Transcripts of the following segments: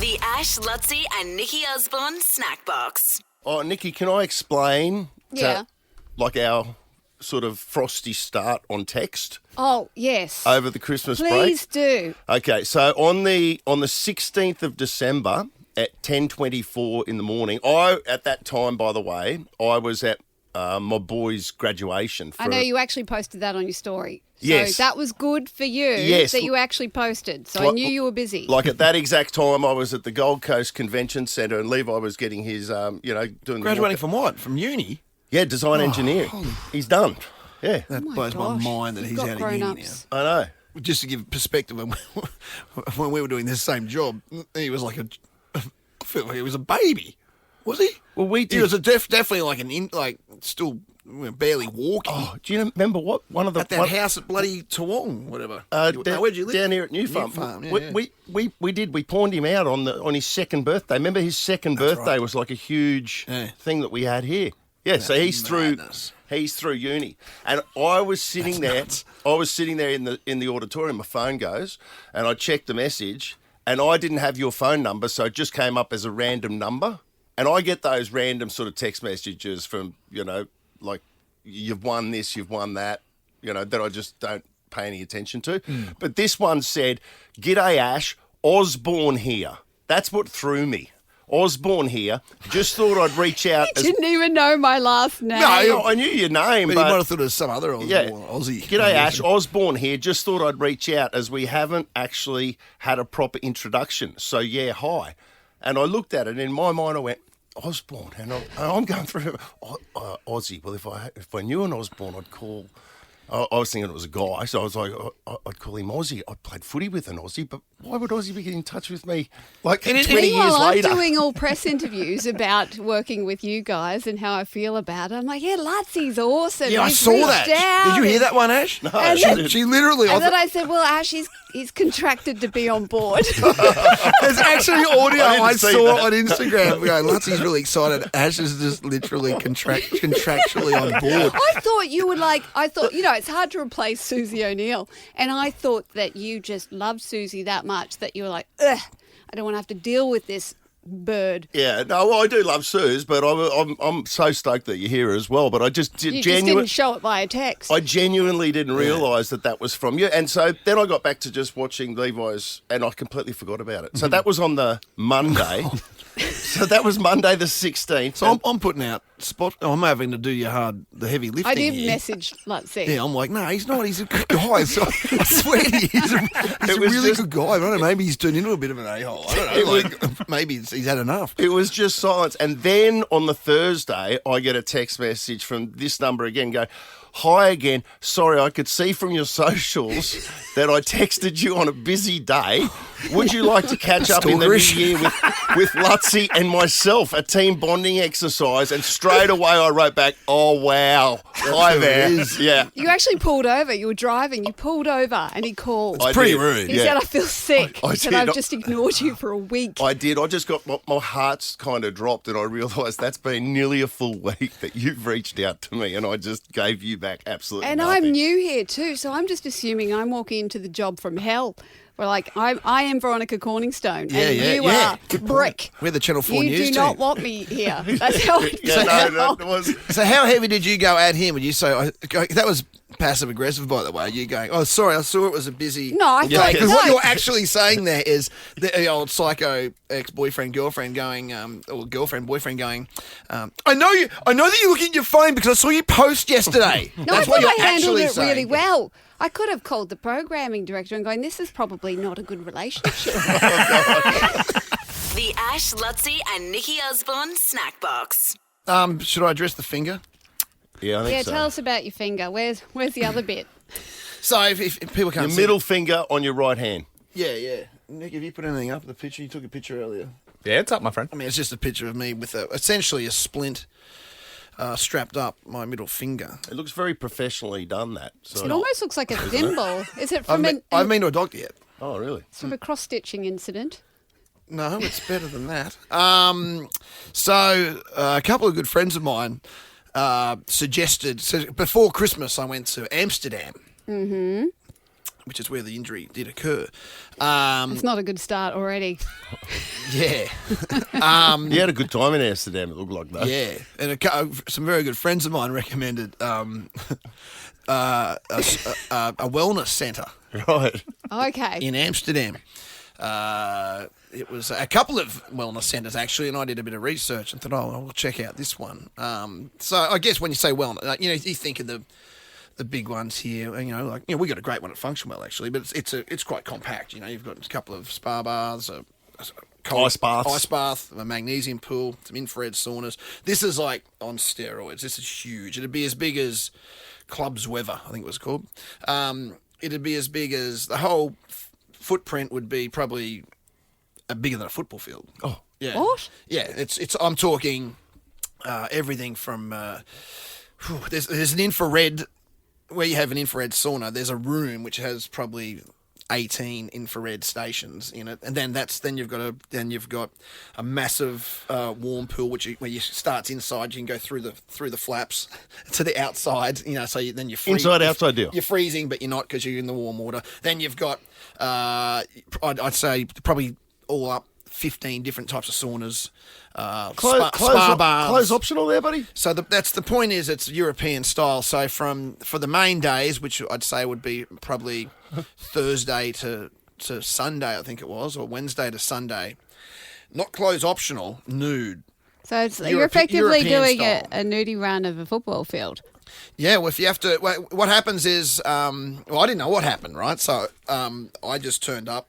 The Ash, Lutzi and Nikki Osborne Snackbox. Oh, Nikki, can I explain Yeah. our sort of frosty start on text Oh, yes. over the Christmas Please break? do. Okay, so on the 16th of December at 10:24 in the morning, at that time, by the way, I was at my boy's graduation. I know you actually posted that on your story. So Yes. that was good for you Yes. that you actually posted. So I knew you were busy. Like at that exact time, I was at the Gold Coast Convention Centre, and Levi was getting his, doing Graduating from what? From uni? design engineering. He's done. Yeah, That my blows my gosh. mind that You've he's got out of uni now. grown-ups. I know. Just to give perspective, when we were doing this same job, he was like I feel like he was a baby. Was he? Well, we He did. was definitely like still barely walking. Oh, do you remember what one of the At that house at bloody Toowong, whatever. Where'd you live? Down here at New Farm. Yeah. We ddid. We pawned him out on his second birthday. Remember, his second birthday was like a huge thing that we had here. Yeah, so he's madness. through uni, and I was sitting there. I was sitting there in the auditorium. My phone goes, and I checked the message, and I didn't have your phone number, so it just came up as a random number. And I get those random sort of text messages from like you've won this, you've won that, that I just don't pay any attention to. But this one said, "G'day Ash, Osborne here." That's what threw me. Osborne here. Just thought I'd reach out. Didn't even know my last name. No, I knew your name, But but he might have thought it was some other Aussie. G'day Ash, Osborne here. Just thought I'd reach out as we haven't actually had a proper introduction. So yeah, hi. And I looked at it, and in my mind I went, Osborne, and I'm going through Aussie. Well, if I knew an Osborne, I'd call. I was thinking it was a guy, so I was like, I'd call him Aussie. I played footy with an Aussie, but why would Aussie be getting in touch with me like 20 years Meanwhile, later? I'm doing all press interviews about working with you guys and how I feel about it. I'm like, yeah, Lutzie's awesome. Yeah, I He's saw reached that. out. Did you hear that one, Ash? No, She literally. And then I said, well, Ash, he's contracted to be on board. There's actually audio I didn't I see saw that. on Instagram. Going, Lutzie's really excited. Ash is just literally contractually on board. I thought you would it's hard to replace Susie O'Neill. And I thought that you just loved Susie that much that you were like, ugh, I don't want to have to deal with this bird. Yeah, no, well, I do love Suze, but I'm so stoked that you're here as well. But I just You just didn't show it via text. I genuinely didn't realise that was from you. And so then I got back to just watching Levi's, and I completely forgot about it. So that was on the Monday. So that was Monday the 16th. So I'm putting out spot. I'm having to do the heavy lifting. I did here. message Lutzie. Yeah, I'm like, no, he's not. He's a good guy. So I swear to you, he's a was really just- good guy. I don't know. Maybe he's turned into a bit of an a-hole. I don't know. Like, maybe he's had enough. It was just silence. And then on the Thursday, I get a text message from this number again going, "Hi again. Sorry, I could see from your socials that I texted you on a busy day. Would you like to catch up in the new year with Lutzie and myself, a team bonding exercise?" And straight away I wrote back, "Oh, wow. Hi who it there." is. Yeah. You actually pulled over. You were driving. You pulled over and he called. I Pretty did. rude. He Yeah. said, I feel sick. I He said, did. I've just ignored you for a week. I did. I just got my heart's kind of dropped, and I realised that's been nearly a full week that you've reached out to me, and I just gave you back absolutely And nothing. I'm new here too, so I'm just assuming I'm walking into the job from hell. Where like I am Veronica Corningstone, and you are Brick. We're the Channel 4 You News do not team. want me here. That's how it Yeah, goes. no, that was. So how heavy did you go at him? Would you say that was passive aggressive? By the way, you going? Oh, sorry, I saw it was a busy. No, I thought Because no. what you're actually saying there is the old psycho ex-boyfriend girlfriend going, or girlfriend boyfriend going. I know that you're looking at your phone because I saw you post yesterday. No, That's I what thought you're I handled actually it saying. really well. I could have called the programming director and going, this is probably not a good relationship. The Ash, Lutzi and Nikki Osborne Snackbox. Should I address the finger? Yeah, I think Yeah, so. tell us about your finger. Where's the other bit? So if people can't Your see middle finger on your right hand. yeah. Nick, have you put anything up? The picture you took a picture earlier. Yeah, it's up, my friend. I mean, it's just a picture of me with essentially a splint strapped up my middle finger. It looks very professionally done, that. So. It almost looks like a thimble. Is it from I haven't been to a doctor yet. Oh, really? it's from a cross-stitching incident? No, it's better than that. So a couple of good friends of mine suggested. So before Christmas, I went to Amsterdam. which is where the injury did occur. It's not a good start already. Yeah. You had a good time in Amsterdam, it looked like, though. Yeah, and some very good friends of mine recommended a wellness centre Right. Okay. in Amsterdam. It was a couple of wellness centres actually, and I did a bit of research and thought, I'll check out this one. So I guess when you say wellness, you think of the big ones here. And, we got a great one at Functionwell actually, but it's quite compact. You've got a couple of spa baths, Ice baths. ice bath, a magnesium pool, some infrared saunas. This is like on steroids. This is huge. It'd be as big as Clubs Weather, I think it was called. It'd be as big as the whole footprint would be probably bigger than a football field. Oh. Yeah. What? Yeah, it's. I'm talking everything from. There's an infrared where you have an infrared sauna. There's a room which has probably 18 infrared stations in it, and then you've got a massive warm pool where you starts inside. You can go through the flaps to the outside. So then you're Inside outside deal. You're freezing, but you're not because you're in the warm water. Then you've got I'd say probably all up 15 different types of saunas. Spa baths. Clothes optional there, buddy? So that's the point is it's European style. So for the main days, which I'd say would be probably Thursday to Sunday, I think it was, or Wednesday to Sunday, not clothes optional, nude. So you're effectively European doing a style. nudie run of a football field. Yeah, well, if you have to, what happens is, I didn't know what happened, right? So I just turned up.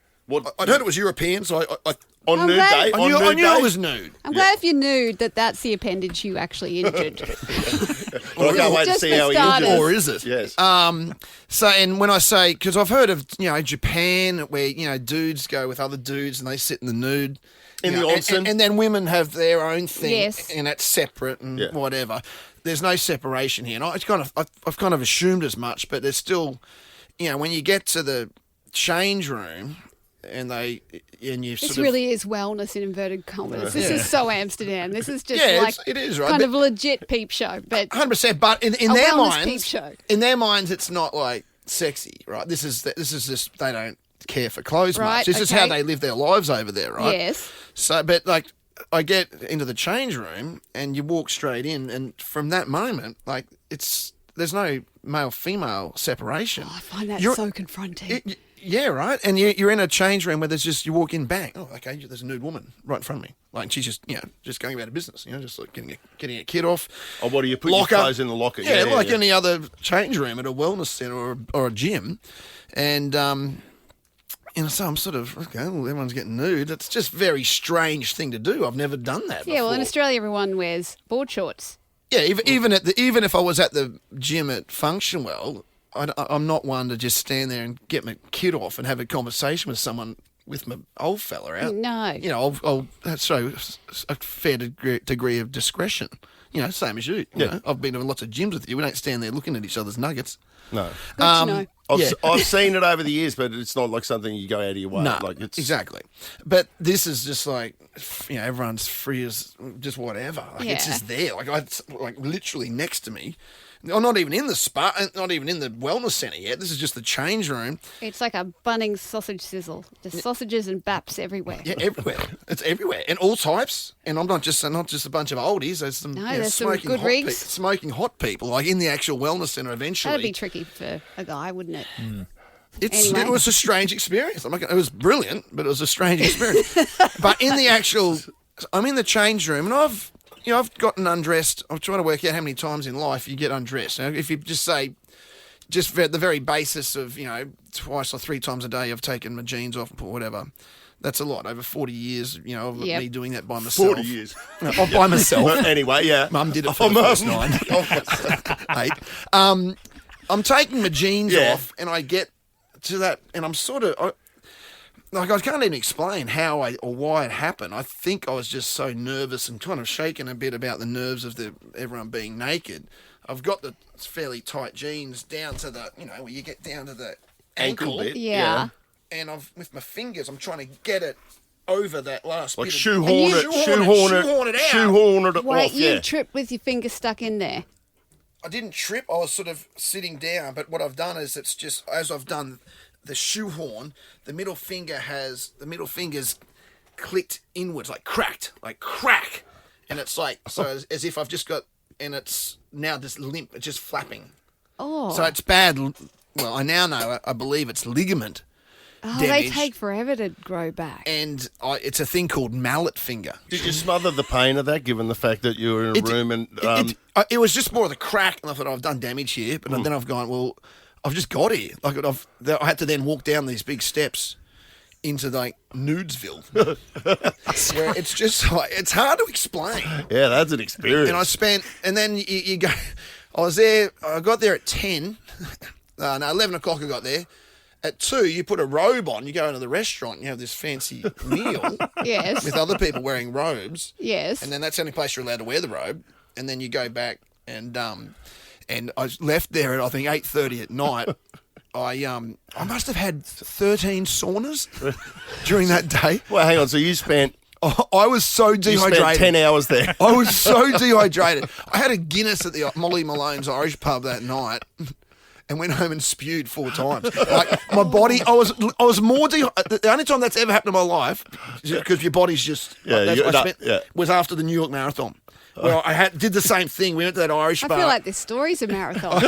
I'd heard it was European, so I On nude day? I knew it was nude. I'm glad if you're nude that's the appendage you actually injured. Well, I can't wait to Just see for how he starters. injured. Or is it? Yes. So, and when I say, because I've heard of, Japan where, dudes go with other dudes and they sit in the nude. In the onsen. And then women have their own thing. Yes. And that's separate and Yeah. whatever. There's no separation here. And I've kind of assumed as much, but there's still, when you get to the change room and you This sort of. really is wellness in inverted commas. This is so Amsterdam. This is just Yeah, like it is, right? kind But- of legit peep show. But 100%, but in a their wellness peep minds, show. it's not like sexy, right? This is just they don't care for clothes Right, much. This is okay. how they live their lives over there, right? Yes. So, but like, I get into the change room and you walk straight in, and from that moment, like, there's no male female separation. I find that You're- so confronting. Yeah, right. And you're in a change room where you walk in, bang. Oh, okay. There's a nude woman right in front of me. Like she's just going about her business. Just like getting a kid off. Oh, what do you put your clothes in the locker? Yeah, like any other change room at a wellness centre or a gym, and so I'm sort of okay. Well, everyone's getting nude. It's just a very strange thing to do. I've never done that. Yeah, well, in before. Australia, everyone wears board shorts. Yeah, even if I was at the gym at Functionwell, I'm not one to just stand there and get my kid off and have a conversation with someone with my old fella out. No. I'll show a fair degree of discretion. Same as you. You know? I've been to lots of gyms with you. We don't stand there looking at each other's nuggets. No. Good to know. I've seen it over the years, but it's not like something you go out of your way. No, it's exactly. But this is just like, everyone's free as just whatever. Like, it's Yeah. just there. Like literally next to me. I'm not even in the spa, not even in the wellness centre yet. This is just the change room. It's like a Bunnings sausage sizzle. Just sausages and baps everywhere. Yeah, everywhere. It's everywhere, and all types. And I'm not just a bunch of oldies. There's some, there's some smoking good hot rigs. smoking hot people, like in the actual wellness centre. Eventually, That'd be tricky for a guy, wouldn't it? It was a strange experience. It was brilliant, but it was a strange experience. But I'm in the change room, and I've gotten undressed. I'm trying to work out how many times in life you get undressed. Now, if you just say, just at the very basis of, twice or three times a day I've taken my jeans off and put whatever, that's a lot. Over 40 years, of Yep. me doing that by myself. 40 years. By myself. But anyway, yeah. Mum did it for the first 9. 8. I'm taking my jeans Yeah. off, and I get to that, and I'm sort of... I can't even explain how or why it happened. I think I was just so nervous and kind of shaken a bit about the nerves of everyone being naked. I've got the fairly tight jeans down to the, where you get down to the ankle. bit. Yeah. And with my fingers, I'm trying to get it over that last Like bit. shoehorn it out. shoehorn it Wait, off, you yeah. tripped with your finger stuck in there. I didn't trip. I was sort of sitting down, but what I've done is it's just as I've done the shoehorn, the middle finger's clicked inwards, like cracked, like crack, and it's like so as if I've just got, and it's now just limp, it's just flapping. Oh. So it's bad. Well, I now know. I believe it's ligament. They damage. take forever to grow back. And it's a thing called mallet finger. Did you smother the pain of that, given the fact that you were in a room and... It was just more of the crack, and I thought, I've done damage here. But then I've gone, well, I've just got here. Like I had to then walk down these big steps into like Nudesville, where it's just like, it's hard to explain. Yeah, that's an experience. And then you go. I was there. I got there at 10. No, 11 o'clock. I got there. At 2, you put a robe on, you go into the restaurant, you have this fancy meal Yes. with other people wearing robes. Yes. And then that's the only place you're allowed to wear the robe. And then you go back and I left there at, I think, 8:30 at night. I must have had 13 saunas during that day. Well, hang on. So you spent... I was so dehydrated. You spent 10 hours there. I was so dehydrated. I had a Guinness at the Molly Malone's Irish pub that night. And went home and spewed 4 times. Like my body, I was more the only time that's ever happened in my life, because your body's just was after the New York Marathon. Well, did the same thing. We went to that Irish bar. I feel like this story's a marathon.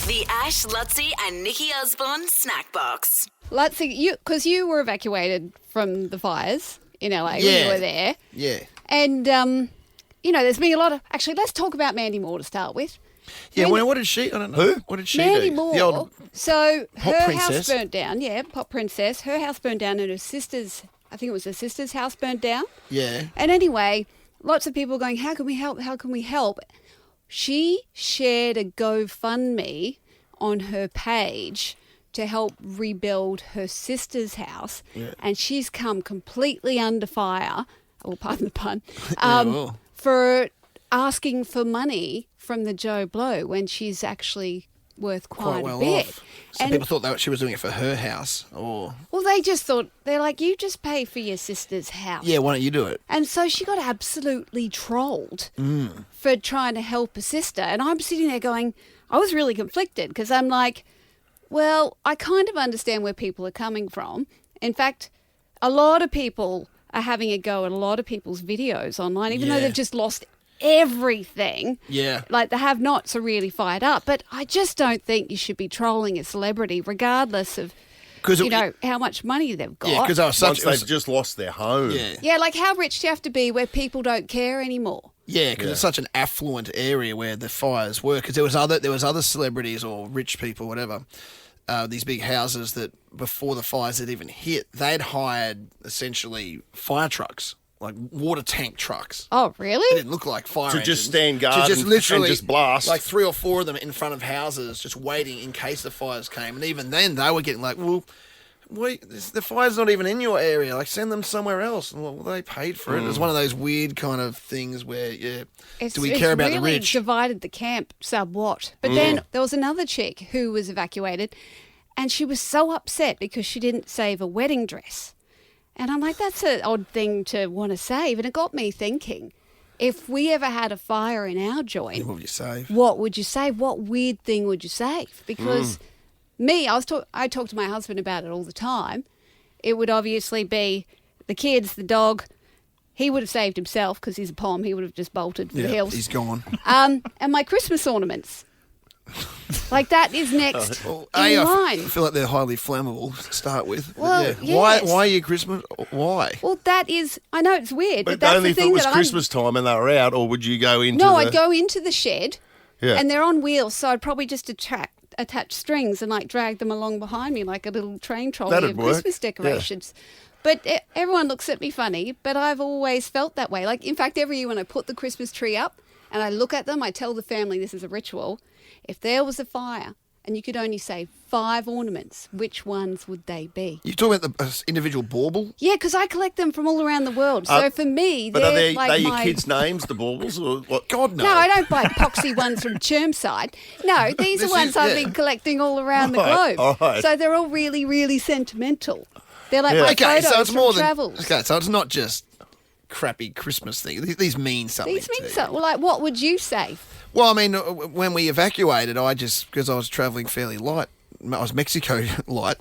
The Ash, Lutzi and Nikki Osborne Snackbox. Lutzi, because you were evacuated from the fires in LA when you were there. Yeah. And, there's been a lot of... Actually, let's talk about Mandy Moore to start with. Yeah, what did she? I don't know. Who? What did she Mandy do? Moore. The old So pop her princess. house burnt down. Yeah, pop princess. Her house burned down, and her sister's. I think it was her sister's house burnt down. Yeah. And anyway, lots of people going, "How can we help? How can we help?" She shared a GoFundMe on her page to help rebuild her sister's house, and she's come completely under fire. Oh, pardon the pun. For asking for money from the Joe Blow when she's actually worth quite well a bit. off. Some people thought that she was doing it for her house. Or Well, they just thought, they're like, you just pay for your sister's house. yeah, why don't you do it? And so she got absolutely trolled for trying to help her sister. And I'm sitting there going, I was really conflicted because I'm like, well, I kind of understand where people are coming from. In fact, a lot of people are having a go at a lot of people's videos online, even though they've just lost everything. Yeah. Like the have-nots are really fired up. But I just don't think you should be trolling a celebrity regardless of, how much money they've got. Yeah, because Once they've just lost their home. Yeah. Yeah, like how rich do you have to be where people don't care anymore? Yeah, because it's such an affluent area where the fires were. Because there was other celebrities or rich people, whatever, these big houses that before the fires had even hit, they'd hired essentially fire trucks, like water tank trucks. Oh, They really? didn't look like fire engines. just stand guard To just and literally just blast. like 3 or 4 of them in front of houses, just waiting in case the fires came. And even then, they were getting like, well, wait, the fire's not even in your area. Like, send them somewhere else. And, well, they paid for it. It was one of those weird kind of things where, do we care about the really rich? divided the camp somewhat. But then there was another chick who was evacuated, and she was so upset because she didn't save a wedding dress. And I'm like, that's an odd thing to want to save. And it got me thinking, if we ever had a fire in our joint, What would you save? what would you save? What weird thing would you save? Because I talk to my husband about it all the time. It would obviously be the kids, the dog. He would have saved himself because he's a pom. He would have just bolted for the hills. He's gone. And my Christmas ornaments. Like that is next in I line. feel like they're highly flammable to start with. But Well, yes. Why your Christmas? Why? Well, that is, I know it's weird, but But that's only the if it thing was that Christmas time and they were out, or would you go into No, the... I'd go into the shed, Yeah. and they're on wheels, so I'd probably just attach strings and like drag them along behind me like a little train trolley That'd of work. Christmas decorations. But everyone looks at me funny, but I've always felt that way. Like, in fact, every year when I put the Christmas tree up and I look at them, I tell the family this is a ritual. If there was a fire and you could only save 5 ornaments, which ones would they be? You talking about the individual bauble? Yeah, because I collect them from all around the world. So for me, But they're are they like your my... kids' names, the baubles, or what? God, no. No, I don't buy poxy ones from Chermside. No, these are This ones is- I've yeah. been collecting all around the Right, globe. all right. So they're all really, really sentimental. They're like Yeah. my Okay, photos so it's from more than travels. okay. So it's not just crappy Christmas things. These mean something. These to mean you. so. Well, like, what would you save? Well, I mean, when we evacuated, because I was travelling fairly light, I was Mexico light,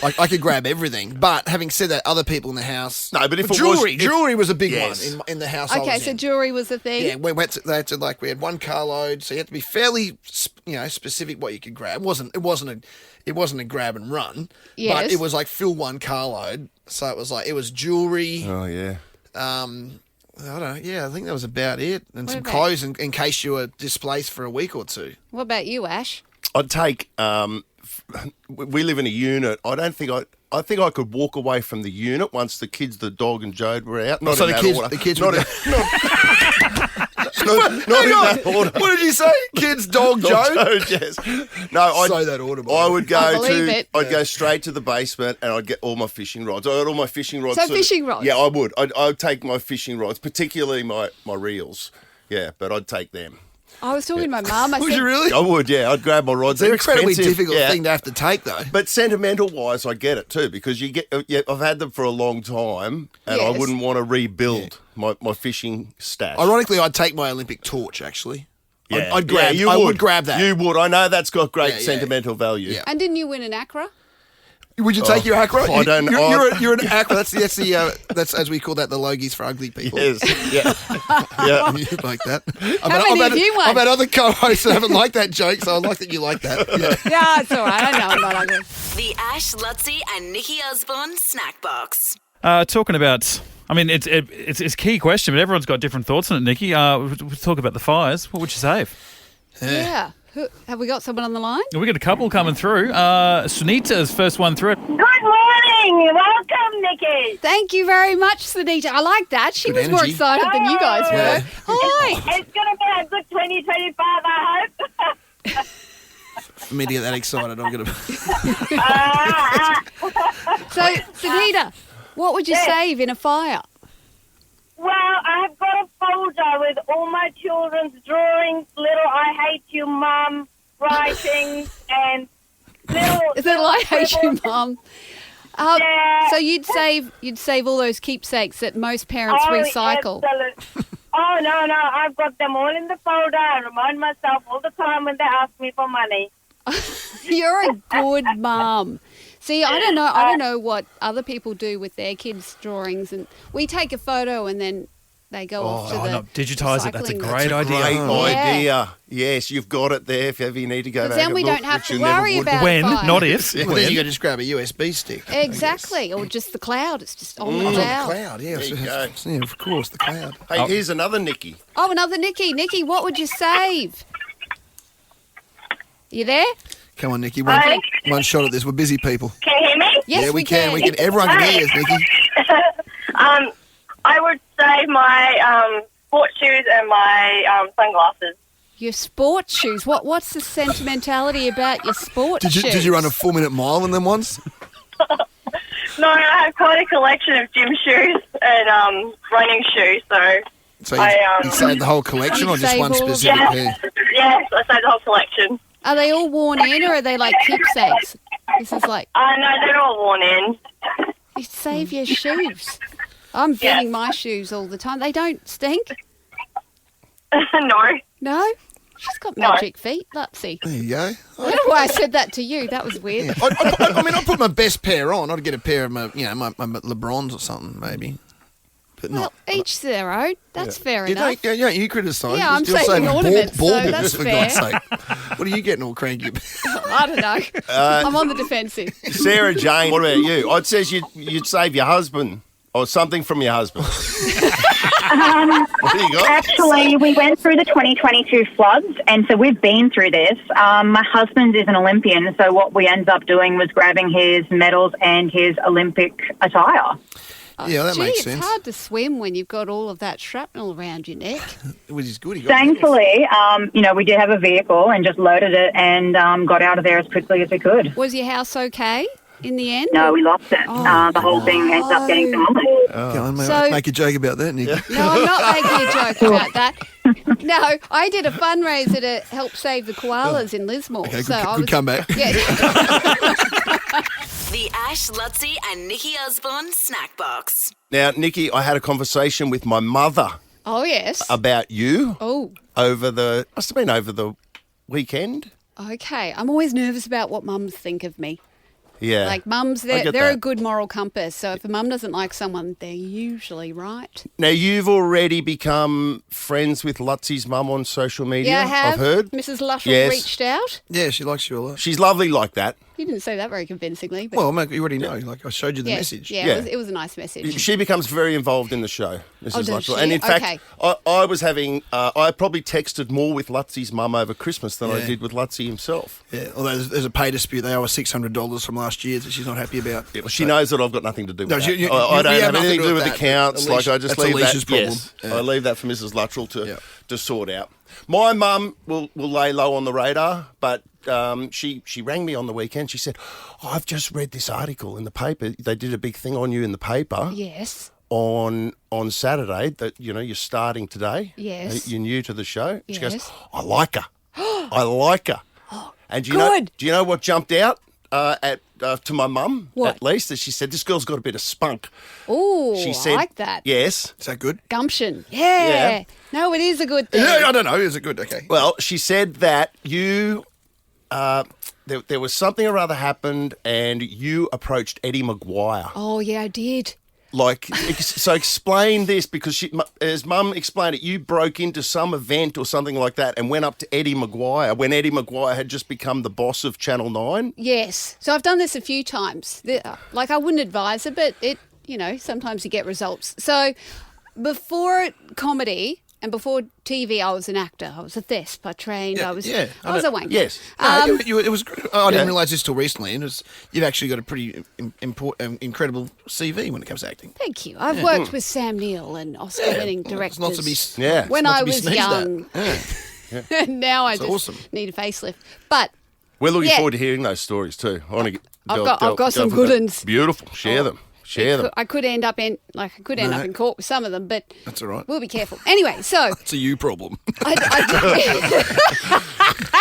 I could grab everything. But having said that, other people in the house... No, but if it jewelry was a big Yes. one in the house I Okay, was so in. jewelry was the thing. Yeah, we had 1 carload, so you had to be fairly, specific what you could grab. It wasn't a grab and run, Yes. but it was like fill 1 carload. So it was jewelry. Oh, yeah. I don't know. Yeah, I think that was about it, and What some about- clothes in case you were displaced for a week or two. What about you, Ash? I'd take. We live in a unit. I think I could walk away from the unit once the kids, the dog and Jode were out. Not so in the that kids, order. the kids, Not were not in that order. What did you say? Kids, dog, Joe. Jode, yes. No, Say that order. I would go I believe it. I'd go straight to the basement and I'd get all my fishing rods. I had all my fishing rods. So fishing rods? Yeah, I would. I'd take my fishing rods, particularly my reels. Yeah, but I'd take them. I was talking to my mum. I Would said, you really? I would, yeah. I'd grab my rods. It's an They're incredibly expensive, difficult yeah. thing to have to take, though. But sentimental wise, I get it too because I've had them for a long time, and I Yes. wouldn't want to rebuild my fishing stash. Ironically, I'd take my Olympic torch. Actually, Yeah. I'd grab. Yeah, I would grab that. You would. I know that's got great Yeah, yeah. sentimental value. Yeah. and didn't you win an Accra? Would you take your Accra? I don't know. You're an Accra. That's as we call that the Logies for ugly people. Yes. Yeah. Yeah. You like that? many have you won? I've had other co-hosts that haven't liked that joke, so I like that you like that. Yeah. Yeah, it's all right. I know I'm not ugly. The Ash, Lutzi and Nikki Osborne Snack Box. Talking about, I mean, it's a key question, but everyone's got different thoughts on it, Nikki. We'll talk about the fires. What would you save? Yeah. Have we got someone on the line? We got a couple coming through. Sunita's first one through. Good morning. Welcome, Nikki. Thank you very much, Sunita. I like that. She Good was more energy. excited than you guys were. Yeah. Hi. It's going to be a good 2025, I hope. For me to get that excited, I'm gonna. So, Sunita, what would you save in a fire? Well, I've got a folder with all my children's drawings, little I hate you, Mum, writings, and little... Is it like I hate you, scribbles. Mum? Yeah. So you'd save all those keepsakes that most parents recycle. Absolute. Oh, no, I've got them all in the folder. I remind myself all the time when they ask me for money. You're a good mum. See, I don't know what other people do with their kids' drawings, and we take a photo and then they go off to the no, digitise it. That's a recycling. great idea. Great Yeah. idea. Yes, you've got it there if ever you need to go Because back. then we and look, don't have which to you never worry would. about When, fire. not if. Well, then you can just grab a USB stick. I guess. Exactly, or just the cloud. It's just on the Oh, the cloud. cloud, yeah. There you go. Yeah, of course, the cloud. Hey, here's another Nikki. Oh, another Nikki. Nikki, what would you save? You there? Come on, Nikki. Hi. One shot at this. We're busy people. Can you hear me? Yes, yeah, we can. We can. Everyone can hear us, Nikki. I would save my sports shoes and my sunglasses. Your sports shoes. What's the sentimentality about your sports shoes? Did you run a 4-minute mile in them once? No, I have quite a collection of gym shoes and running shoes, so... So I, you saved the whole collection, or You'd just save one all of specific Yes, pair? yes, I saved the whole collection. Are they all worn in, or are they like keepsakes? This is like No, they're all worn in. you save your shoes. I'm getting my shoes all the time. They don't stink. No. No, she's got magic feet. Lutzi. There you go. I don't know why I said that to you. That was weird. I put my best pair on. I'd get a pair of my LeBrons or something, maybe. But Well, not. each their own. That's fair You enough. don't criticise. Yeah, I'm You're saving ornaments, so baubles, that's for fair. God's sake. What are you getting all cranky about? I don't know. I'm on the defensive. Sarah Jane, what about you? I'd say you'd save your husband or something from your husband. What do you got? Actually, we went through the 2022 floods, and so we've been through this. My husband is an Olympian, so what we ended up doing was grabbing his medals and his Olympic attire. Yeah, that Gee, makes it's sense. hard to swim when you've got all of that shrapnel around your neck. Which is good. He got medals. Thankfully, we did have a vehicle and just loaded it and got out of there as quickly as we could. Was your house okay in the end? No, we lost it. The whole thing ended up getting demolished. Go on, mate. So- Make a joke about that, Nick. No, I'm not making a joke about that. No, I did a fundraiser to help save the koalas in Lismore. Okay, so I good was, comeback. Yeah. The Ash, Lutzi and Nikki Osborne Snack Box. Now, Nikki, I had a conversation with my mother Oh, yes. about you Oh, must have been over the weekend. okay. I'm always nervous about what mums think of me. Yeah. Like mums, I get they're a that. good moral compass. So if a mum doesn't like someone, they're usually right. Now, you've already become friends with Lutzie's mum on social media, Yeah, I have. I've heard. Mrs. Luttrell Yes. reached out. Yeah, she likes you a lot. She's lovely like that. You didn't say that very convincingly. But Well, mate, you already know. Like I showed you the yeah, message. Yeah, Yeah. it was a nice message. She becomes very involved in the show, Mrs. does Luttrell. she? And in fact, Okay. I was having, I probably texted more with Lutzie's mum over Christmas than I Yeah. did with Lutzie himself. Yeah, although there's a pay dispute. They owe us $600 from last year that she's not happy about. Yeah, well, she knows that I've got nothing to do with No, that. you- I don't we have have anything to do with that, accounts. but Like I just that's leave Alicia's that. problem. Yes, Yeah. I leave that for Mrs. Luttrell Yeah. to sort out. My mum will lay low on the radar, but she rang me on the weekend. She said, "I've just read this article in the paper. They did a big thing on you in the paper Yes. on Saturday that you're starting today. Yes. You're new to the show." She goes, Yes. "I like her. I like her." And good. do you know what jumped out to my mum? What? At least that she said, "This girl's got a bit of spunk." Oh, She I said, like that. Yes. Is that good? Gumption. Yeah. Yeah. No, it is a good thing. Yeah, I don't know. Is it good? Okay. Well, she said that you, there was something or other happened, and you approached Eddie Maguire. Oh, yeah, I did. So explain this, because as Mum explained it, you broke into some event or something like that and went up to Eddie Maguire when Eddie Maguire had just become the boss of Channel 9. Yes. So I've done this a few times. Like, I wouldn't advise it, but sometimes you get results. So before comedy and before TV, I was an actor. I was a thesp. I trained. I was a wanker. Yes. No, it was. I didn't realise this till recently, and you've actually got a pretty incredible CV when it comes to acting. Thank you. I've worked with Sam Neill and Oscar-winning directors. It's not to be. Yeah. when not I to be was sneezed young. at. And now I It's just awesome. need a facelift. But We're looking Yeah. forward to hearing those stories too. I want to I've got some good ones. Beautiful. Share them. Share them. I could end up in court with some of them, but That's all right. we'll be careful. Anyway, so It's a you problem. I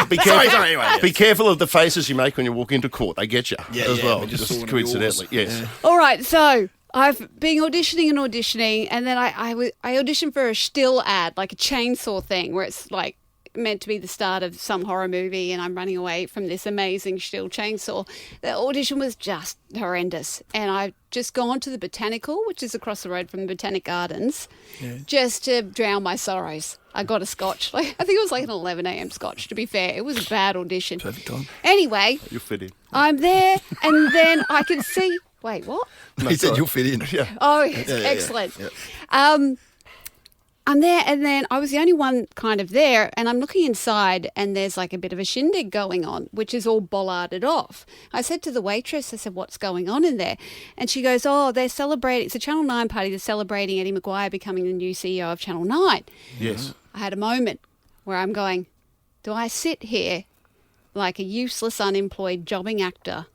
Be careful, sorry, anyway, yes. be careful of the faces you make when you walk into court. They get you Yeah, as yeah, well. we just Just saw one of coincidentally. yours. Yes. Yeah. all right. So I've been auditioning, and then I auditioned for a still ad, like a chainsaw thing, where it's like meant to be the start of some horror movie, and I'm running away from this amazing still chainsaw. The audition was just horrendous, and I've just gone to the Botanical, which is across the road from the Botanic Gardens, just to drown my sorrows. I got a scotch. I think it was like an 11 a.m. scotch, to be fair. It was a bad audition. Perfect time. Anyway, You fit in. I'm there, and then I can see... Wait, what? He said you'll fit in. Yeah. Oh, excellent. yeah. I'm there, and then I was the only one kind of there, and I'm looking inside, and there's like a bit of a shindig going on, which is all bollarded off. I said to the waitress, I said, "What's going on in there?" And she goes, "Oh, they're celebrating, it's a Channel 9 party, they're celebrating Eddie Maguire becoming the new CEO of Channel 9. Yes. I had a moment where I'm going, do I sit here like a useless, unemployed, jobbing actor,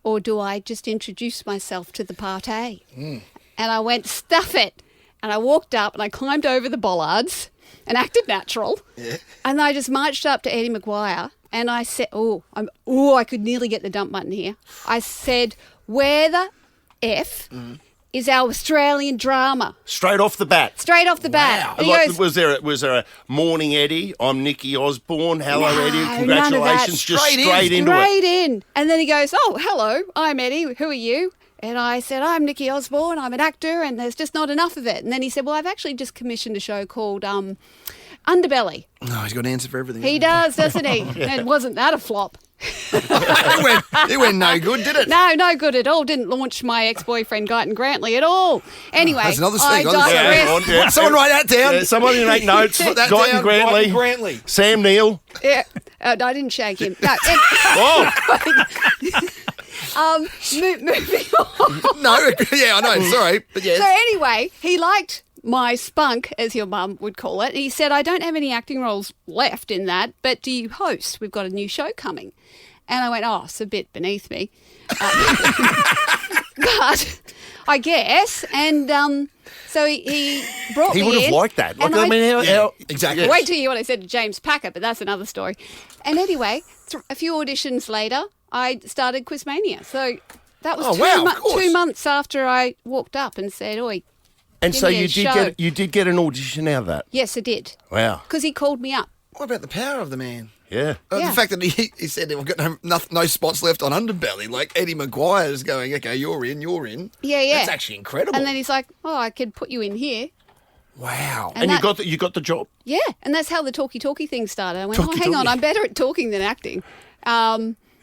or do I just introduce myself to the party? And I went, stuff it. And I walked up and I climbed over the bollards and acted natural. Yeah. And I just marched up to Eddie Maguire and I said, I could nearly get the dump button here. I said, where the F is our Australian drama? Straight off the bat. Straight off the bat. And he Like, goes, was there a morning, Eddie? I'm Nikki Osborne. Hello, No, Eddie. none of Congratulations. that. Just Straight in. straight into it. straight in. And then he goes, oh, hello, I'm Eddie. Who are you? And I said, I'm Nikki Osborne. I'm an actor, and there's just not enough of it. And then he said, well, I've actually just commissioned a show called Underbelly. No, he's got an answer for everything. He does, doesn't he? And wasn't that a flop? It went no good, did it? No good at all. Didn't launch my ex-boyfriend Guyton Grantley at all. Anyway, That's another I thing. Honestly. digress. Yeah. Someone write that down. Yeah, someone make notes. Put that Guyton down. Grantley. Guyton Grantley. Sam Neill. Yeah. I didn't shake him. No. Oh, Moving on. No, yeah, I know. Sorry, but yes. So anyway, he liked my spunk, as your mum would call it. He said, I don't have any acting roles left in that, but do you host? We've got a new show coming. And I went, oh, it's a bit beneath me. But I guess. And so he brought he me would have in, liked that. Like, and I mean, how, exactly. Wait till you hear what I said to James Packer, but that's another story. And anyway, a few auditions later, I started Quizmania. So that was Oh, wow, of course. 2 months after I walked up and said, oi, And Give so me a show. you did get an audition out of that. Yes, I did. Wow. Because he called me up. What about the power of the man? Yeah. Yeah. The fact that he said we've got no spots left on Underbelly, like Eddie Maguire's going, okay, you're in. Yeah, yeah. That's actually incredible. And then he's like, "Oh, I could put you in here." Wow. And that- you got the job. Yeah, and that's how the talkie thing started. I went, Talkie-talkie. hang on, I'm better at talking than acting.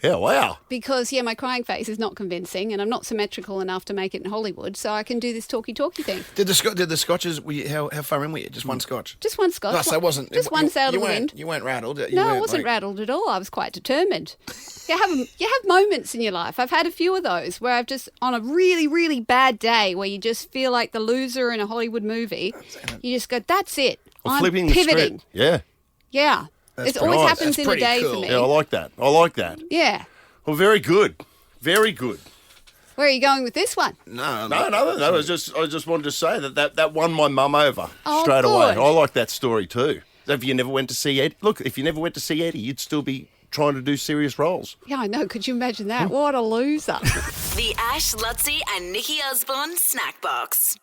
Yeah. Wow. Because, my crying face is not convincing and I'm not symmetrical enough to make it in Hollywood, so I can do this talkie thing. Did the scotches? How far in were you? Just one scotch. Just one scotch. No, so it wasn't. Just one sail to the weren't- wind. You weren't rattled. No, I wasn't rattled at all. I was quite determined. You have moments in your life. I've had a few of those where I've just, on a really, really bad day where you just feel like the loser in a Hollywood movie, you just go, that's it. Or I'm flipping the pivoting. script. Yeah. Yeah. That's It always nice. happens That's in a pretty day cool. for me. Yeah, I like that. Yeah. Well, very good. Very good. Where are you going with this one? No. I just wanted to say that won my mum over Oh, straight away. good. I like that story too. If you never went to see Eddie, you'd still be trying to do serious roles. Yeah, I know. Could you imagine that? What a loser. The Ash, Lutzi and Nikki Osborne Snack Box.